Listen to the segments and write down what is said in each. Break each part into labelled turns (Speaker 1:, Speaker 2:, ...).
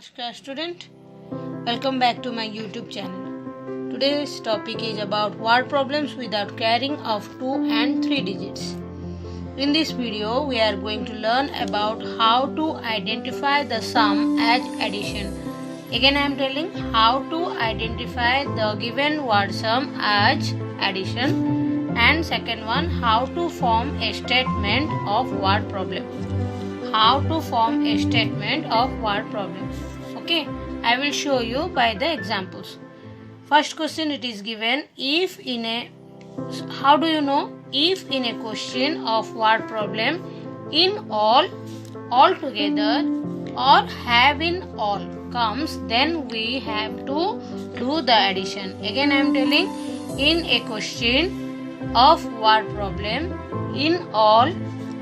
Speaker 1: Namaskar student, welcome back to my YouTube channel. Today's topic is about word problems without carrying of 2 and 3 digits. In this video we are going to learn about how to identify the sum as addition. Again I am telling how to identify the given word sum as addition, and second one, how to form a statement of word problem. How to form a statement of word problem. Okay, I will show you by the examples. First question, it is given, if in a, how do you know? If in a question of word problem, in all, altogether or have in all comes, then we have to do the addition. Again I am telling, in a question of word problem, in all,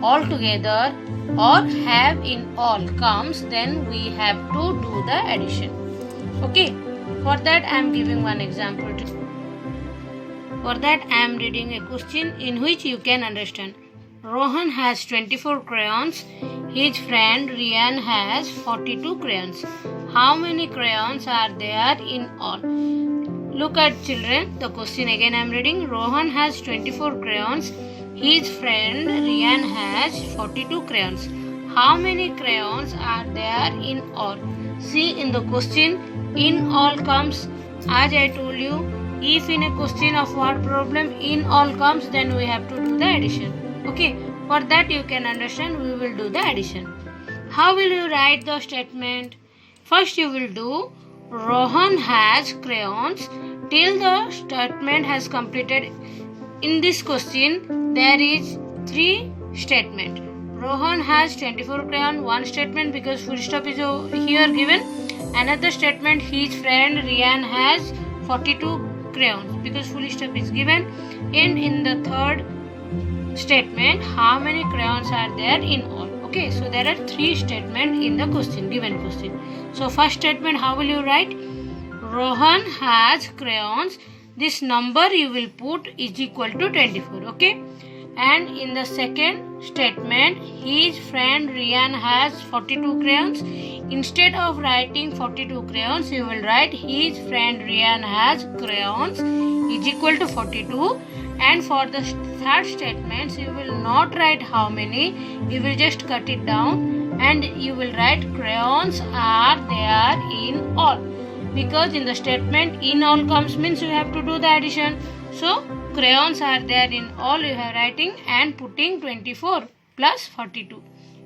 Speaker 1: altogether or have in all comes, then we have to do the addition. Okay, for that I am giving one example. For that I am reading a question in which you can understand. Rohan has 24 crayons. His friend Rian has 42 crayons. How many crayons are there in all? Look at children, the question again I am reading. Rohan has 24 crayons. His friend Rian has 42 crayons. How many crayons are there in all? See, in the question, in all comes, as I told you, if in a question of word problem, in all comes, then we have to do the addition. Okay, for that you can understand, we will do the addition. How will you write the statement? First you will do, Rohan has crayons, till the statement has completed. In this question, there is 3 statements. Rohan has 24 crayons, one statement because full stop is here given. Another statement, his friend Rian has 42 crayons because full stop is given. And in the third statement, how many crayons are there in all? Okay, so there are 3 statements in the question, given question. So first statement, how will you write? Rohan has crayons. This number you will put is equal to 24. Okay. And in the second statement, his friend Rian has 42 crayons. Instead of writing 42 crayons, you will write his friend Rian has crayons is equal to 42. And for the third statement, you will not write how many, you will just cut it down and you will write crayons are there in all. Because in the statement in all comes means you have to do the addition. So crayons are there in all, you have writing and putting 24 plus 42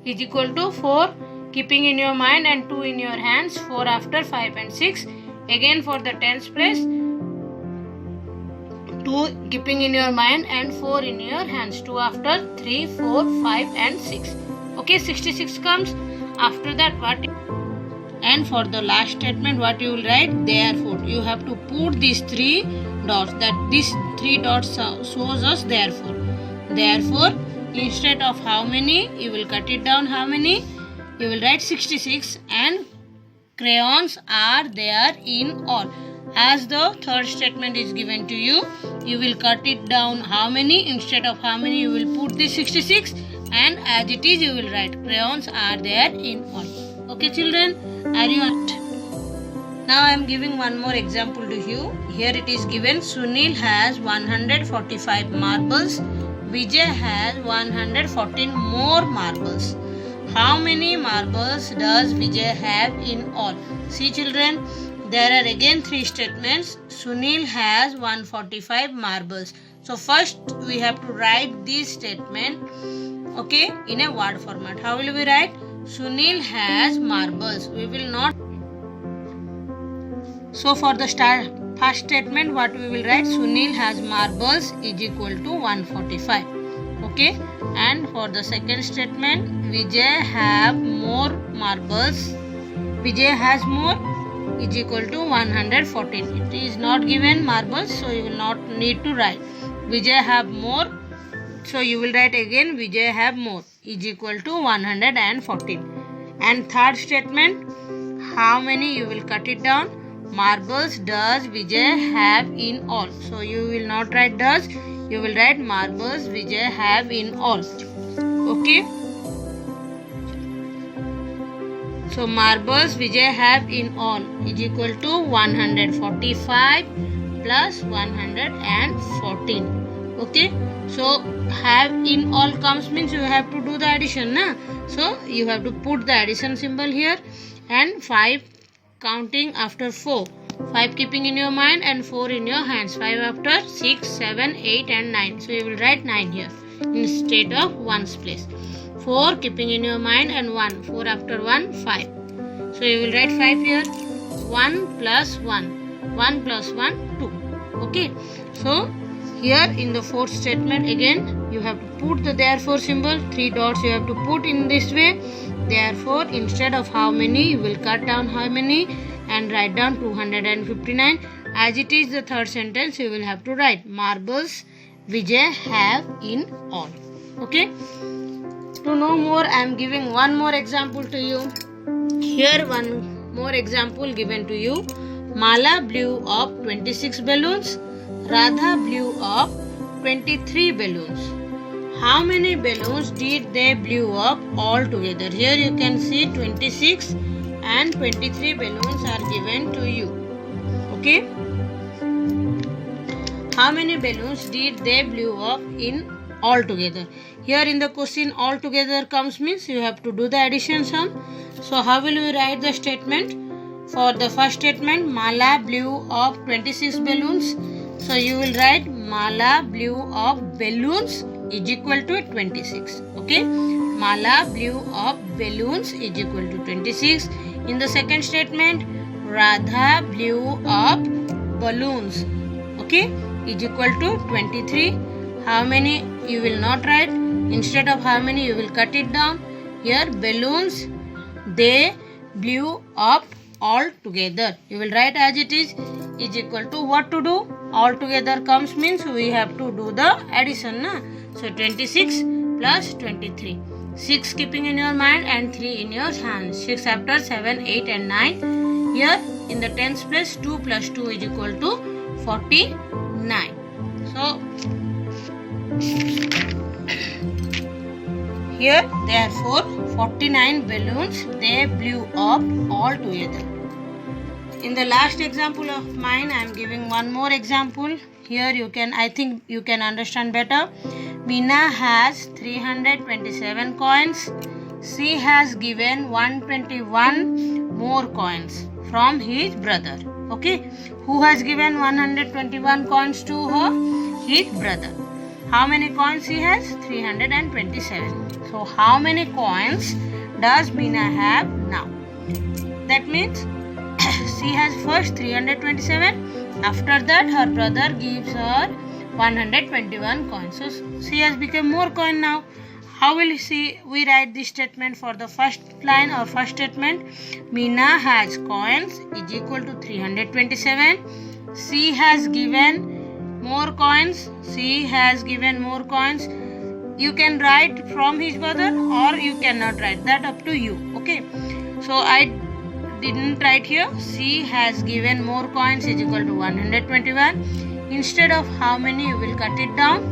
Speaker 1: is equal to 4, keeping in your mind, and 2 in your hands, 4 after 5 and 6. Again for the tens place, 2 keeping in your mind and 4 in your hands, 2 after 3, 4, 5 and 6. Okay, 66 comes. After that what? And for the last statement, what you will write? Therefore, you have to put these 3 dots. That these 3 dots shows us therefore. Therefore, instead of how many, you will cut it down. How many? You will write 66 and crayons are there in all. As the third statement is given to you, you will cut it down. How many? Instead of how many, you will put this 66 and as it is, you will write crayons are there in all. Okay children, are you at? Now I am giving one more example to you. Here it is given, Sunil has 145 marbles. Vijay has 114 more marbles. How many marbles does Vijay have in all? See children, there are again 3 statements. Sunil has 145 marbles. So first we have to write this statement, okay, in a word format. How will we write? Sunil has marbles. We will not. So for the first statement, what we will write? Sunil has marbles is equal to 145. Okay. And for the second statement, Vijay have more marbles. Vijay has more is equal to 114. It is not given marbles, so you will not need to write. Vijay have more. So you will write again Vijay have more is equal to 114. And third statement, how many, you will cut it down. Marbles does Vijay have in all. So you will not write does, you will write marbles Vijay have in all. Okay. So marbles Vijay have in all is equal to 145 plus 114. Okay. So have in all comes means you have to do the addition, na? So you have to put the addition symbol here, and 5 counting after 4. 5 keeping in your mind and 4 in your hands. 5 after 6, 7, 8 and 9. So you will write 9 here instead of 1's place. 4 keeping in your mind and 1. 4 after 1, 5. So you will write 5 here. 1 plus 1. 1 plus 1, 2. Okay. So here in the fourth statement again you have to put the therefore symbol. 3 dots you have to put in this way. Therefore instead of how many you will cut down how many and write down 259. As it is the third sentence you will have to write marbles Vijay have in all. Okay. To know more I am giving one more example to you. Here one more example given to you. Mala blew up 26 balloons. Radha blew up 23 balloons. How many balloons did they blew up all together? Here you can see 26 and 23 balloons are given to you. Okay. How many balloons did they blew up in all together? Here in the question all together comes means you have to do the addition sum. So how will you write the statement? For the first statement, Mala blew up 26 balloons. So you will write Mala blew up balloons is equal to 26. Okay. Mala blew up balloons is equal to 26. In the second statement, Radha blew up balloons. Okay. Is equal to 23. How many you will not write? Instead of how many you will cut it down. Here balloons they blew up all together. You will write as it is equal to what to do? All together comes means we have to do the addition, na? So 26 plus 23. 6 keeping in your mind and 3 in your hands. 6 after 7, 8 and 9. Here in the tens place 2 plus 2 is equal to 49. So here therefore 49 balloons they blew up all together. In the last example of mine I am giving one more example. Here I think you can understand better. Meena has 327 coins. She has given 121 more coins from his brother. Okay. Who has given 121 coins to her? His brother. How many coins he has? 327. So how many coins does Meena have now? That means she has first 327. After that her brother gives her 121 coins. So she has become more coin now. How will we write this statement for the first line or first statement? Meena has coins is equal to 327. She has given more coins. She has given more coins. You can write from his brother or you cannot write. That up to you. Okay. So I didn't write here. She has given more coins is equal to 121. Instead of how many you will cut it down.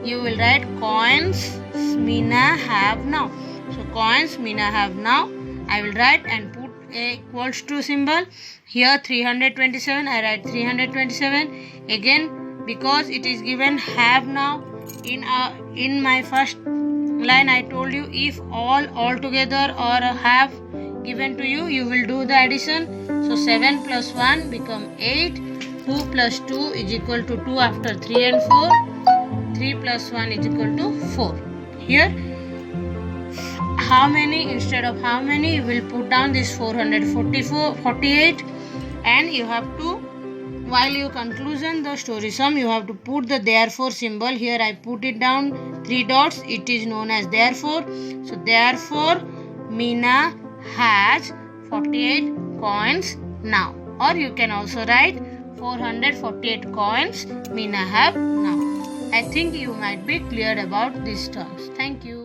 Speaker 1: You will write coins Meena have now. So coins Meena have now. I will write and put a equals to symbol. Here 327. I write 327. Again because it is given have now. In my first line I told you if all together or have given to you, you will do the addition. So 7 plus 1 become 8. 2 plus 2 is equal to 2 after 3 and 4. 3 plus 1 is equal to 4. Here how many instead of how many you will put down this 448 and you have to while you conclusion the story sum you have to put the therefore symbol. Here I put it down 3 dots. It is known as therefore. So therefore Meena has 48 coins now, or you can also write 448 coins Meena have now. I think you might be clear about these terms. Thank you.